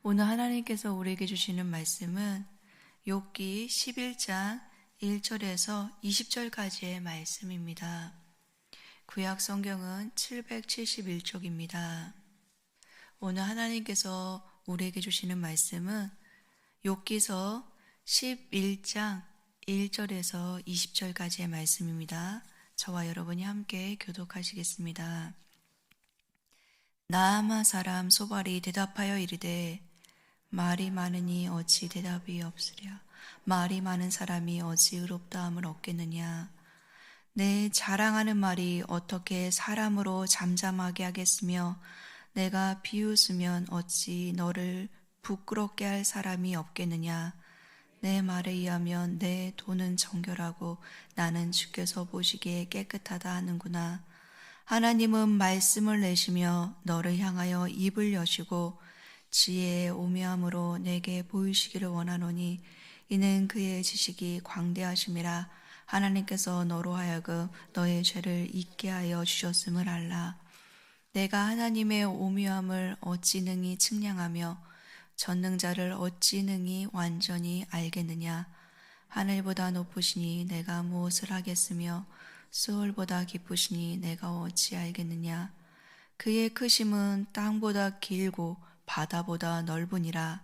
오늘 하나님께서 우리에게 주시는 말씀은 욥기 11장 1절에서 20절까지의 말씀입니다. 구약 성경은 771쪽입니다. 오늘 하나님께서 우리에게 주시는 말씀은 욥기서 11장 1절에서 20절까지의 말씀입니다. 저와 여러분이 함께 교독하시겠습니다. 나아마 사람 소발이 대답하여 이르되 말이 많으니 어찌 대답이 없으랴. 말이 많은 사람이 어찌 의롭다함을 얻겠느냐. 내 자랑하는 말이 어떻게 사람으로 잠잠하게 하겠으며 내가 비웃으면 어찌 너를 부끄럽게 할 사람이 없겠느냐. 내 말에 의하면 내 돈은 정결하고 나는 주께서 보시기에 깨끗하다 하는구나. 하나님은 말씀을 내시며 너를 향하여 입을 여시고 지혜의 오묘함으로 내게 보이시기를 원하노니 이는 그의 지식이 광대하심이라. 하나님께서 너로 하여금 너의 죄를 잊게 하여 주셨음을 알라. 내가 하나님의 오묘함을 어찌 능히 측량하며 전능자를 어찌 능히 완전히 알겠느냐. 하늘보다 높으시니 내가 무엇을 하겠으며 수월보다 깊으시니 내가 어찌 알겠느냐. 그의 크심은 땅보다 길고 바다보다 넓으니라.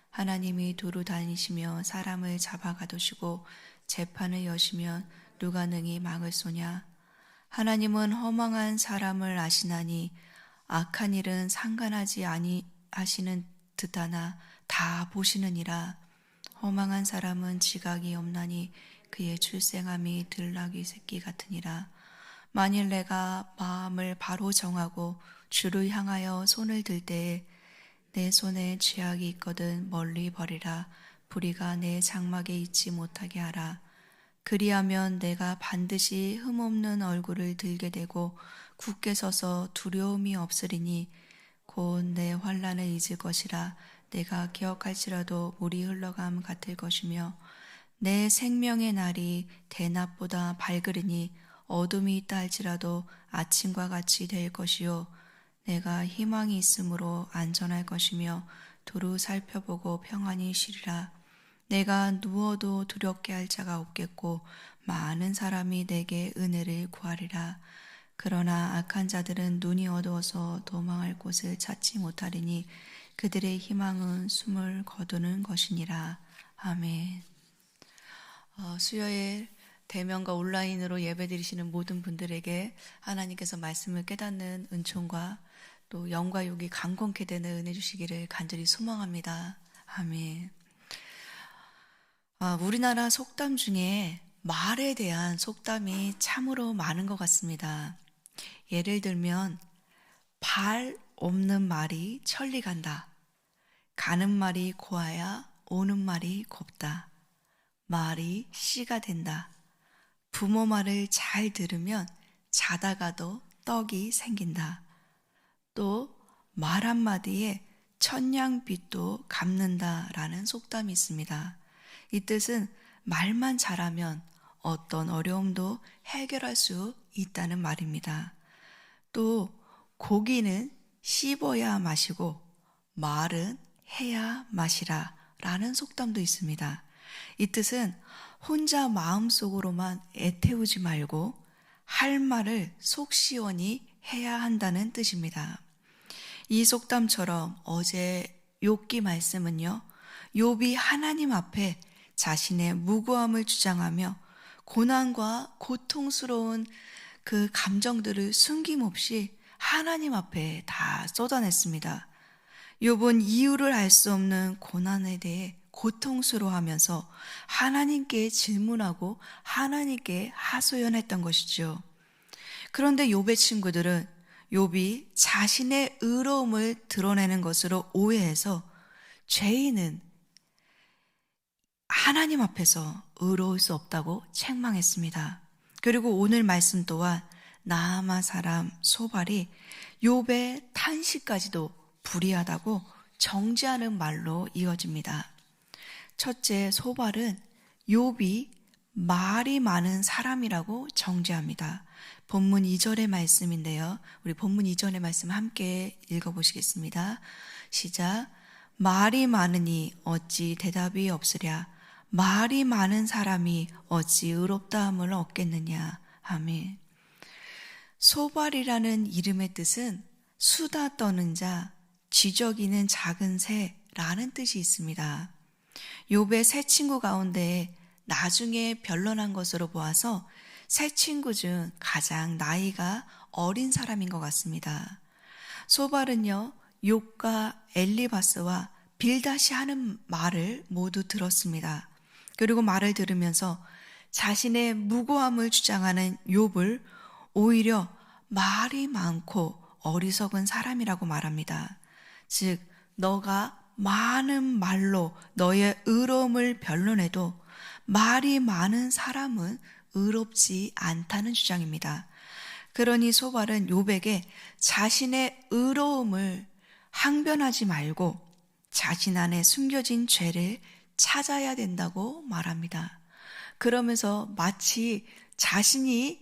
하나님이 두루 다니시며 사람을 잡아 가두시고 재판을 여시면 누가 능히 막을 소냐. 하나님은 허망한 사람을 아시나니 악한 일은 상관하지 아니하시는 듯하나 다 보시느니라. 허망한 사람은 지각이 없나니 그의 출생함이 들나귀 새끼 같으니라. 만일 내가 마음을 바로 정하고 주를 향하여 손을 들 때에 내 손에 죄악이 있거든 멀리 버리라. 불의가 내 장막에 있지 못하게 하라. 그리하면 내가 반드시 흠없는 얼굴을 들게 되고 굳게 서서 두려움이 없으리니 곧 내 환난을 잊을 것이라. 내가 기억할지라도 물이 흘러감 같을 것이며 내 생명의 날이 대낮보다 밝으리니 어둠이 있다 할지라도 아침과 같이 될 것이요 내가 희망이 있으므로 안전할 것이며 두루 살펴보고 평안히 쉬리라. 내가 누워도 두렵게 할 자가 없겠고 많은 사람이 내게 은혜를 구하리라. 그러나 악한 자들은 눈이 어두워서 도망할 곳을 찾지 못하리니 그들의 희망은 숨을 거두는 것이니라. 아멘. 수요일 대면과 온라인으로 예배드리시는 모든 분들에게 하나님께서 말씀을 깨닫는 은총과 또 영과 욕이 강건케 되는 은혜 주시기를 간절히 소망합니다. 아멘. 우리나라 속담 중에 말에 대한 속담이 참으로 많은 것 같습니다. 예를 들면 발 없는 말이 천리 간다. 가는 말이 고와야 오는 말이 곱다. 말이 씨가 된다. 부모 말을 잘 들으면 자다가도 떡이 생긴다. 또 말 한마디에 천냥빚도 갚는다라는 속담이 있습니다. 이 뜻은 말만 잘하면 어떤 어려움도 해결할 수 있다는 말입니다. 또 고기는 씹어야 마시고 말은 해야 마시라 라는 속담도 있습니다. 이 뜻은 혼자 마음속으로만 애태우지 말고 할 말을 속 시원히 해야 한다는 뜻입니다. 이 속담처럼 어제 욥기 말씀은요, 욥이 하나님 앞에 자신의 무고함을 주장하며 고난과 고통스러운 그 감정들을 숨김없이 하나님 앞에 다 쏟아냈습니다. 욥은 이유를 알 수 없는 고난에 대해 고통스러워하면서 하나님께 질문하고 하나님께 하소연했던 것이죠. 그런데 욥의 친구들은 욥이 자신의 의로움을 드러내는 것으로 오해해서 죄인은 하나님 앞에서 의로울 수 없다고 책망했습니다. 그리고 오늘 말씀 또한 나아마 사람 소발이 욥의 탄식까지도 불의하다고 정죄하는 말로 이어집니다. 첫째, 소발은 욥이 말이 많은 사람이라고 정죄합니다. 본문 2절의 말씀인데요. 우리 본문 2절의 말씀 함께 읽어보시겠습니다. 시작. 말이 많으니 어찌 대답이 없으랴. 말이 많은 사람이 어찌 의롭다함을 얻겠느냐. 아멘. 소발이라는 이름의 뜻은 수다 떠는 자, 지저귀는 작은 새라는 뜻이 있습니다. 욥의 세 친구 가운데 나중에 변론한 것으로 보아서 세 친구 중 가장 나이가 어린 사람인 것 같습니다. 소발은요, 욥과 엘리바스와 빌닷이 하는 말을 모두 들었습니다. 그리고 말을 들으면서 자신의 무고함을 주장하는 욥을 오히려 말이 많고 어리석은 사람이라고 말합니다. 즉, 너가 많은 말로 너의 의로움을 변론해도 말이 많은 사람은 의롭지 않다는 주장입니다. 그러니 소발은 욥에게 자신의 의로움을 항변하지 말고 자신 안에 숨겨진 죄를 찾아야 된다고 말합니다. 그러면서 마치 자신이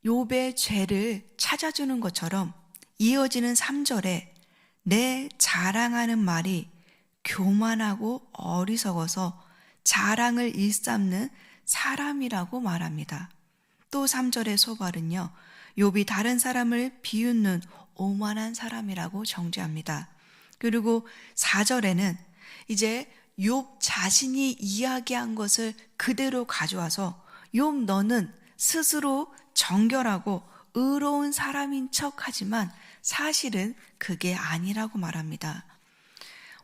욥의 죄를 찾아주는 것처럼 이어지는 3절에 내 자랑하는 말이 교만하고 어리석어서 자랑을 일삼는 사람이라고 말합니다. 또 3절의 소발은요, 욥이 다른 사람을 비웃는 오만한 사람이라고 정죄합니다. 그리고 4절에는 이제 욥 자신이 이야기한 것을 그대로 가져와서 욥 너는 스스로 정결하고 의로운 사람인 척하지만 사실은 그게 아니라고 말합니다.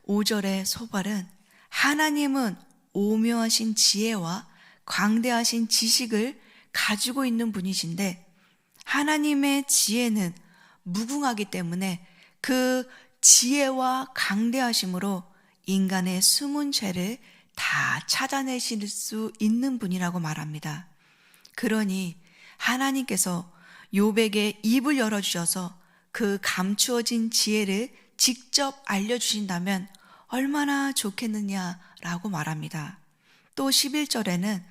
5절의 소발은 하나님은 오묘하신 지혜와 광대하신 지식을 가지고 있는 분이신데 하나님의 지혜는 무궁하기 때문에 그 지혜와 강대하심으로 인간의 숨은 죄를 다 찾아내실 수 있는 분이라고 말합니다. 그러니 하나님께서 욥에게 입을 열어주셔서 그 감추어진 지혜를 직접 알려주신다면 얼마나 좋겠느냐라고 말합니다. 또 11절에는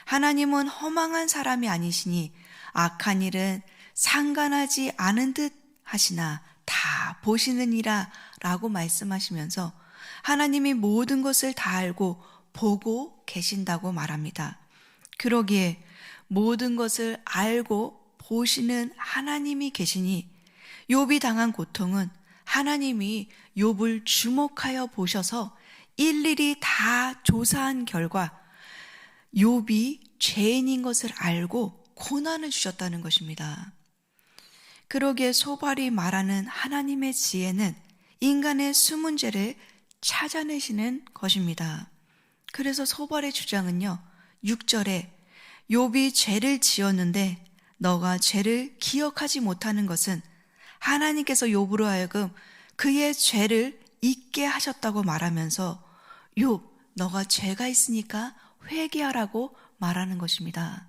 하나님은 허망한 사람이 아니시니 악한 일은 상관하지 않은 듯 하시나 다 보시느니라 라고 말씀하시면서 하나님이 모든 것을 다 알고 보고 계신다고 말합니다. 그러기에 모든 것을 알고 보시는 하나님이 계시니 욥이 당한 고통은 하나님이 욥을 주목하여 보셔서 일일이 다 조사한 결과 욥이 죄인인 것을 알고 고난을 주셨다는 것입니다. 그러기에 소발이 말하는 하나님의 지혜는 인간의 숨은 죄를 찾아내시는 것입니다. 그래서 소발의 주장은요, 6절에 욥이 죄를 지었는데 너가 죄를 기억하지 못하는 것은 하나님께서 욥으로 하여금 그의 죄를 잊게 하셨다고 말하면서 욥, 너가 죄가 있으니까 회개하라고 말하는 것입니다.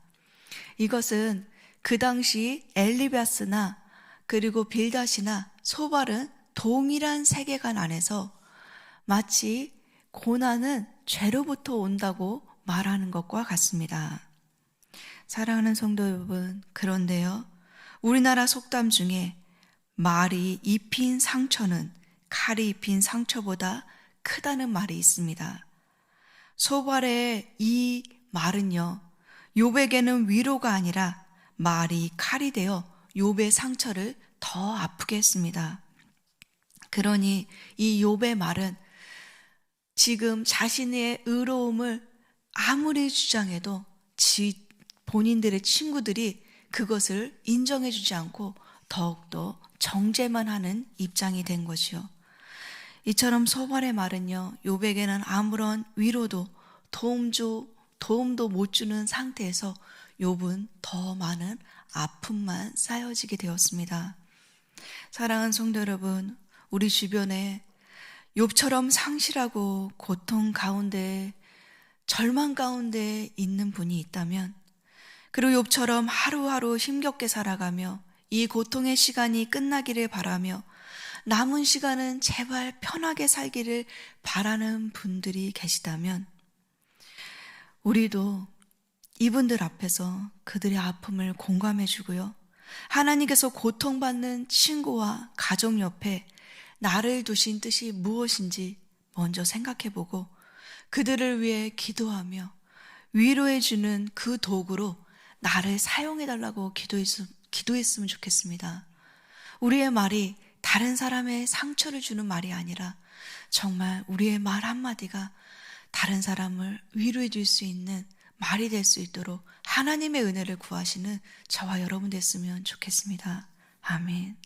이것은 그 당시 엘리바스나 그리고 빌닷이나 소발은 동일한 세계관 안에서 마치 고난은 죄로부터 온다고 말하는 것과 같습니다. 사랑하는 성도 여러분, 그런데요, 우리나라 속담 중에 말이 입힌 상처는 칼이 입힌 상처보다 크다는 말이 있습니다. 소발의 이 말은요, 욥에게는 위로가 아니라 말이 칼이 되어 욥의 상처를 더 아프게 했습니다. 그러니 이 욥의 말은 지금 자신의 의로움을 아무리 주장해도 본인들의 친구들이 그것을 인정해주지 않고 더욱더 정죄만 하는 입장이 된 것이요. 이처럼 소발의 말은요, 욥에게는 아무런 위로도 도움도 못 주는 상태에서 욥은 더 많은 아픔만 쌓여지게 되었습니다. 사랑하는 성도 여러분, 우리 주변에 욥처럼 상실하고 고통 가운데, 절망 가운데 있는 분이 있다면, 그리고 욥처럼 하루하루 힘겹게 살아가며 이 고통의 시간이 끝나기를 바라며 남은 시간은 제발 편하게 살기를 바라는 분들이 계시다면 우리도 이분들 앞에서 그들의 아픔을 공감해 주고요, 하나님께서 고통받는 친구와 가족 옆에 나를 두신 뜻이 무엇인지 먼저 생각해보고 그들을 위해 기도하며 위로해주는 그 도구로 나를 사용해달라고 기도했으면 좋겠습니다. 우리의 말이 다른 사람의 상처를 주는 말이 아니라 정말 우리의 말 한마디가 다른 사람을 위로해 줄 수 있는 말이 될 수 있도록 하나님의 은혜를 구하시는 저와 여러분 됐으면 좋겠습니다. 아멘.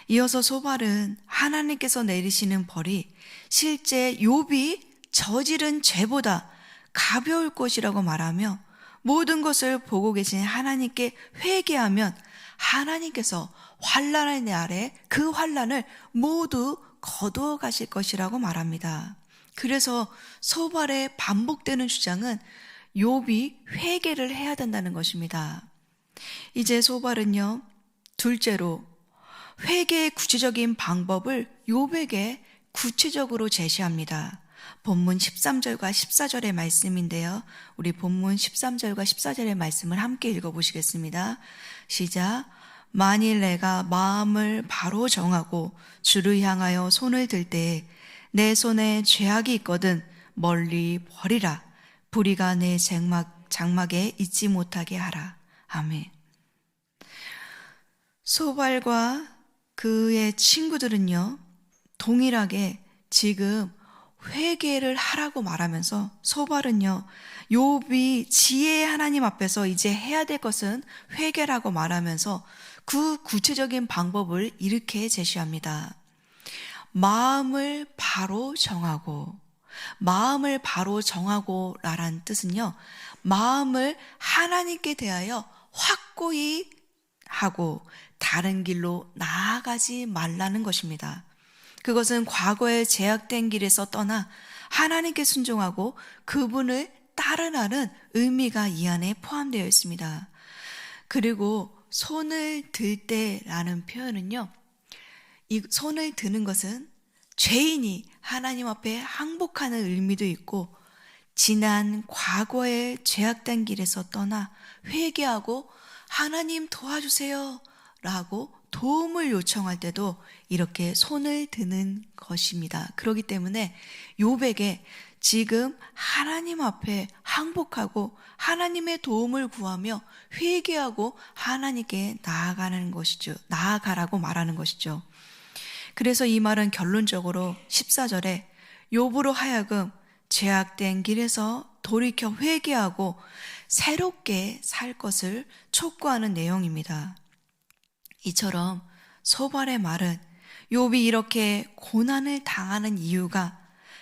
이어서 소발은 하나님께서 내리시는 벌이 실제 욥이 저지른 죄보다 가벼울 것이라고 말하며 모든 것을 보고 계신 하나님께 회개하면 하나님께서 환난의 날에 그 환난을 모두 거두어 가실 것이라고 말합니다. 그래서 소발의 반복되는 주장은 욥이 회개를 해야 된다는 것입니다. 이제 소발은요, 둘째로 회개의 구체적인 방법을 욥에게 구체적으로 제시합니다. 본문 13절과 14절의 말씀인데요. 우리 본문 13절과 14절의 말씀을 함께 읽어보시겠습니다. 시작. 만일 내가 마음을 바로 정하고 주를 향하여 손을 들 때에 내 손에 죄악이 있거든 멀리 버리라. 불의가 내 장막에 있지 못하게 하라. 아멘. 소발과 그의 친구들은요, 동일하게 지금 회개를 하라고 말하면서 소발은요, 욥이 지혜의 하나님 앞에서 이제 해야 될 것은 회개라고 말하면서 그 구체적인 방법을 이렇게 제시합니다. 마음을 바로 정하고, 마음을 바로 정하고라는 뜻은요, 마음을 하나님께 대하여 확고히 하고 다른 길로 나아가지 말라는 것입니다. 그것은 과거에 제약된 길에서 떠나 하나님께 순종하고 그분을 따르라는 의미가 이 안에 포함되어 있습니다. 그리고 손을 들 때라는 표현은요, 이 손을 드는 것은 죄인이 하나님 앞에 항복하는 의미도 있고 지난 과거의 죄악된 길에서 떠나 회개하고 하나님 도와주세요 라고 도움을 요청할 때도 이렇게 손을 드는 것입니다. 그렇기 때문에 욥에게 지금 하나님 앞에 항복하고 하나님의 도움을 구하며 회개하고 하나님께 나아가는 것이죠. 나아가라고 말하는 것이죠. 그래서 이 말은 결론적으로 14절에 욥으로 하여금 죄악된 길에서 돌이켜 회개하고 새롭게 살 것을 촉구하는 내용입니다. 이처럼 소발의 말은 욥이 이렇게 고난을 당하는 이유가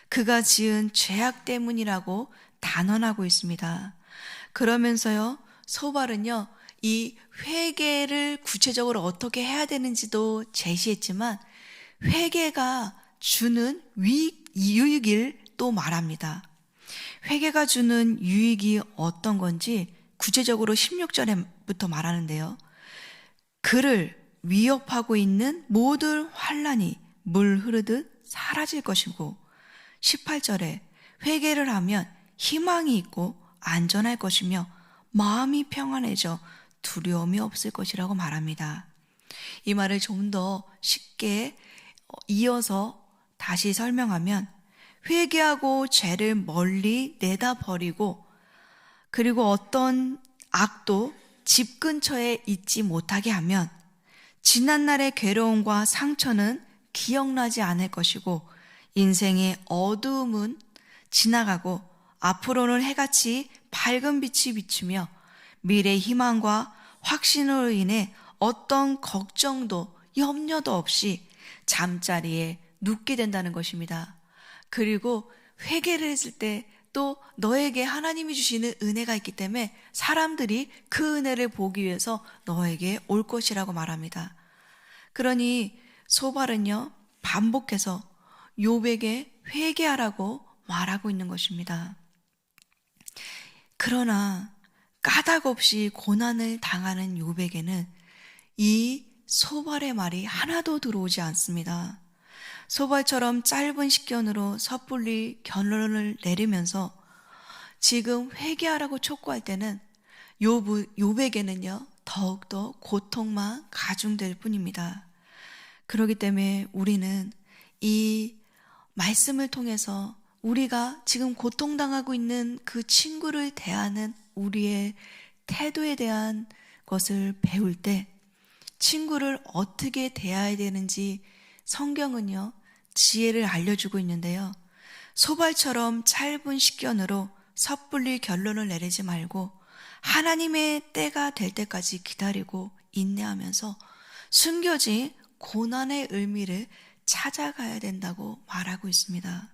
그가 지은 죄악 때문이라고 단언하고 있습니다. 그러면서요, 소발은요, 이 회개를 구체적으로 어떻게 해야 되는지도 제시했지만 회개가 주는 유익을 또 말합니다. 회개가 주는 유익이 어떤 건지 구체적으로 16절부터 말하는데요. 그를 위협하고 있는 모든 환난이 물 흐르듯 사라질 것이고 18절에 회개를 하면 희망이 있고 안전할 것이며 마음이 평안해져 두려움이 없을 것이라고 말합니다. 이 말을 좀 더 쉽게 이어서 다시 설명하면 회개하고 죄를 멀리 내다 버리고 그리고 어떤 악도 집 근처에 있지 못하게 하면 지난날의 괴로움과 상처는 기억나지 않을 것이고 인생의 어두움은 지나가고 앞으로는 해같이 밝은 빛이 비추며 미래의 희망과 확신으로 인해 어떤 걱정도 염려도 없이 잠자리에 눕게 된다는 것입니다. 그리고 회개를 했을 때 또 너에게 하나님이 주시는 은혜가 있기 때문에 사람들이 그 은혜를 보기 위해서 너에게 올 것이라고 말합니다. 그러니 소발은요, 반복해서 욥에게 회개하라고 말하고 있는 것입니다. 그러나 까닭 없이 고난을 당하는 욥에게는 이 소발의 말이 하나도 들어오지 않습니다. 소발처럼 짧은 식견으로 섣불리 결론을 내리면서 지금 회개하라고 촉구할 때는 욥에게는요, 더욱더 고통만 가중될 뿐입니다. 그렇기 때문에 우리는 이 말씀을 통해서 우리가 지금 고통당하고 있는 그 친구를 대하는 우리의 태도에 대한 것을 배울 때 친구를 어떻게 대해야 되는지 성경은요, 지혜를 알려주고 있는데요. 소발처럼 짧은 식견으로 섣불리 결론을 내리지 말고 하나님의 때가 될 때까지 기다리고 인내하면서 숨겨진 고난의 의미를 찾아가야 된다고 말하고 있습니다.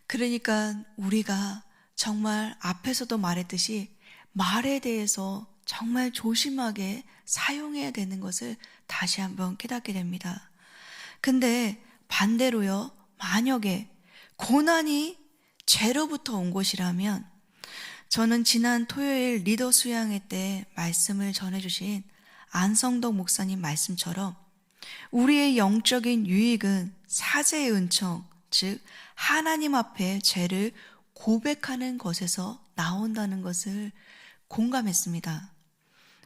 그러니까 우리가 정말 앞에서도 말했듯이 말에 대해서 정말 조심하게 사용해야 되는 것을 다시 한번 깨닫게 됩니다. 근데 반대로요, 만약에 고난이 죄로부터 온 것이라면 저는 지난 토요일 리더 수양회 때 말씀을 전해주신 안성덕 목사님 말씀처럼 우리의 영적인 유익은 사죄의 은총, 즉 하나님 앞에 죄를 고백하는 것에서 나온다는 것을 공감했습니다.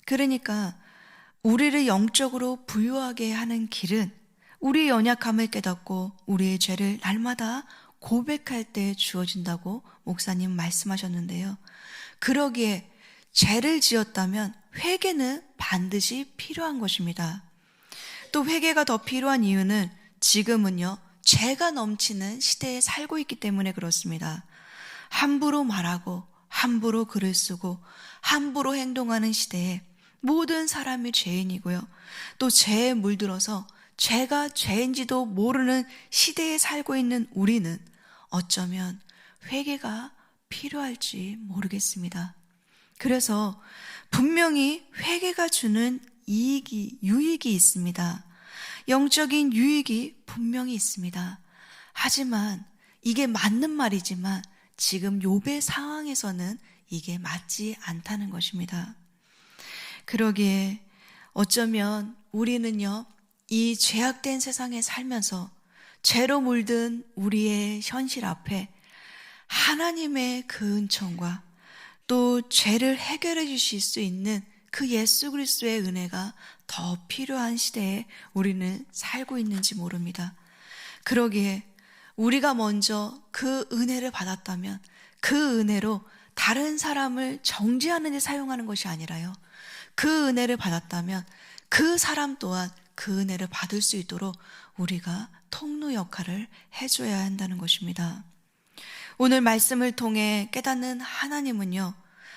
그러니까 우리를 영적으로 부유하게 하는 길은 우리의 연약함을 깨닫고 우리의 죄를 날마다 고백할 때 주어진다고 목사님 말씀하셨는데요. 그러기에 죄를 지었다면 회개는 반드시 필요한 것입니다. 또 회개가 더 필요한 이유는 지금은요, 죄가 넘치는 시대에 살고 있기 때문에 그렇습니다. 함부로 말하고 함부로 글을 쓰고 함부로 행동하는 시대에 모든 사람이 죄인이고요. 또 죄에 물들어서 죄가 죄인지도 모르는 시대에 살고 있는 우리는 어쩌면 회개가 필요할지 모르겠습니다. 그래서 분명히 회개가 주는 유익이 있습니다. 영적인 유익이 분명히 있습니다. 하지만 이게 맞는 말이지만 지금 욥의 상황에서는 이게 맞지 않다는 것입니다. 그러기에 어쩌면 우리는요, 이 죄악된 세상에 살면서 죄로 물든 우리의 현실 앞에 하나님의 그 은총과 또 죄를 해결해 주실 수 있는 그 예수 그리스도의 은혜가 더 필요한 시대에 우리는 살고 있는지 모릅니다. 그러기에 우리가 먼저 그 은혜를 받았다면 그 은혜로 다른 사람을 정죄하는 데 사용하는 것이 아니라요, 그 은혜를 받았다면 그 사람 또한 그 은혜를 받을 수 있도록 우리가 통로 역할을 해줘야 한다는 것입니다. 오늘 말씀을 통해 깨닫는 하나님은요,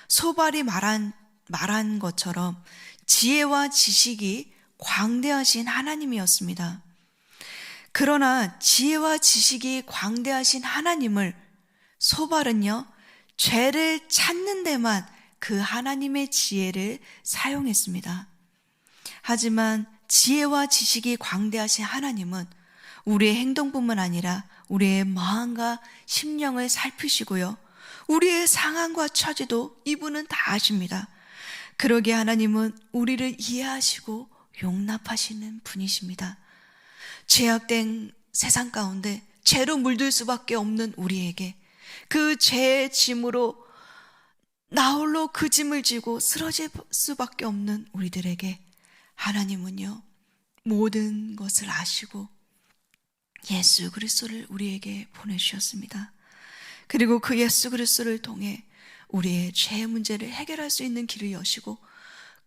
소발이 말한 것처럼 지혜와 지식이 광대하신 하나님이었습니다. 그러나 지혜와 지식이 광대하신 하나님을 소발은요, 죄를 찾는 데만 그 하나님의 지혜를 사용했습니다. 하지만 지혜와 지식이 광대하신 하나님은 우리의 행동뿐만 아니라 우리의 마음과 심령을 살피시고요, 우리의 상황과 처지도 이분은 다 아십니다. 그러기에 하나님은 우리를 이해하시고 용납하시는 분이십니다. 죄악된 세상 가운데 죄로 물들 수밖에 없는 우리에게 그 죄의 짐으로 나홀로 그 짐을 지고 쓰러질 수밖에 없는 우리들에게 하나님은요, 모든 것을 아시고 예수 그리스도를 우리에게 보내주셨습니다. 그리고 그 예수 그리스도를 통해 우리의 죄 문제를 해결할 수 있는 길을 여시고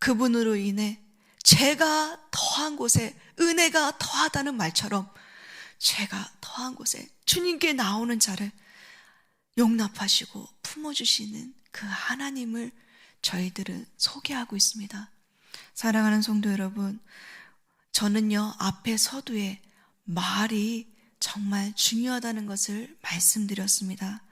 그분으로 인해 죄가 더한 곳에 은혜가 더하다는 말처럼 죄가 더한 곳에 주님께 나오는 자를 용납하시고 품어주시는 그 하나님을 저희들은 소개하고 있습니다. 사랑하는 성도 여러분, 저는요, 앞에 서두에 말이 정말 중요하다는 것을 말씀드렸습니다.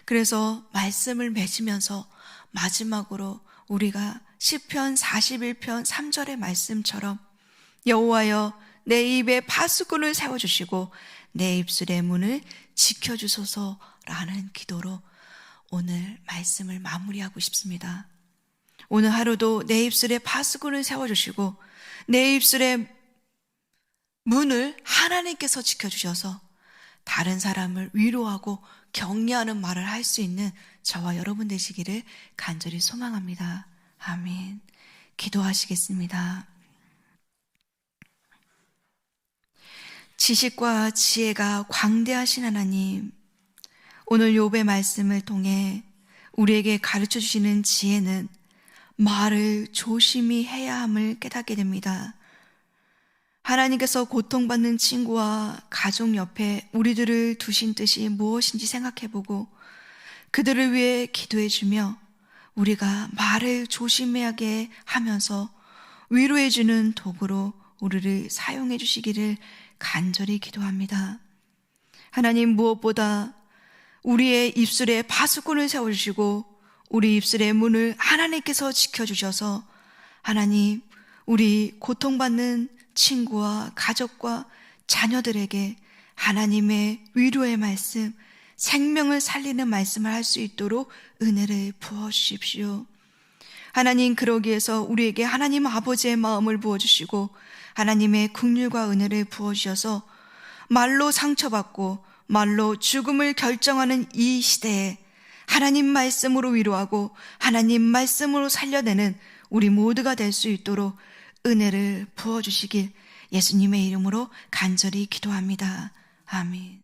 그래서 말씀을 맺으면서 마지막으로 우리가 시편 41편 3절의 말씀처럼 여호와여 내 입에 파수꾼을 세워주시고 내 입술의 문을 지켜주소서라는 기도로 오늘 말씀을 마무리하고 싶습니다. 오늘 하루도 내 입술에 파수꾼을 세워주시고 내 입술의 문을 하나님께서 지켜주셔서 다른 사람을 위로하고 격려하는 말을 할 수 있는 저와 여러분 되시기를 간절히 소망합니다. 아멘. 기도하시겠습니다. 지식과 지혜가 광대하신 하나님, 오늘 욥의 말씀을 통해 우리에게 가르쳐 주시는 지혜는 말을 조심히 해야 함을 깨닫게 됩니다. 하나님께서 고통받는 친구와 가족 옆에 우리들을 두신 뜻이 무엇인지 생각해보고 그들을 위해 기도해주며 우리가 말을 조심하게 하면서 위로해주는 도구로 우리를 사용해 주시기를 간절히 기도합니다. 하나님, 무엇보다 우리의 입술에 파수꾼을 세워주시고 우리 입술의 문을 하나님께서 지켜주셔서 하나님, 우리 고통받는 친구와 가족과 자녀들에게 하나님의 위로의 말씀, 생명을 살리는 말씀을 할 수 있도록 은혜를 부어주십시오. 하나님, 그러기 위해서 우리에게 하나님 아버지의 마음을 부어주시고 하나님의 긍휼과 은혜를 부어주셔서 말로 상처받고 말로 죽음을 결정하는 이 시대에 하나님 말씀으로 위로하고 하나님 말씀으로 살려내는 우리 모두가 될 수 있도록 은혜를 부어주시길 예수님의 이름으로 간절히 기도합니다. 아멘.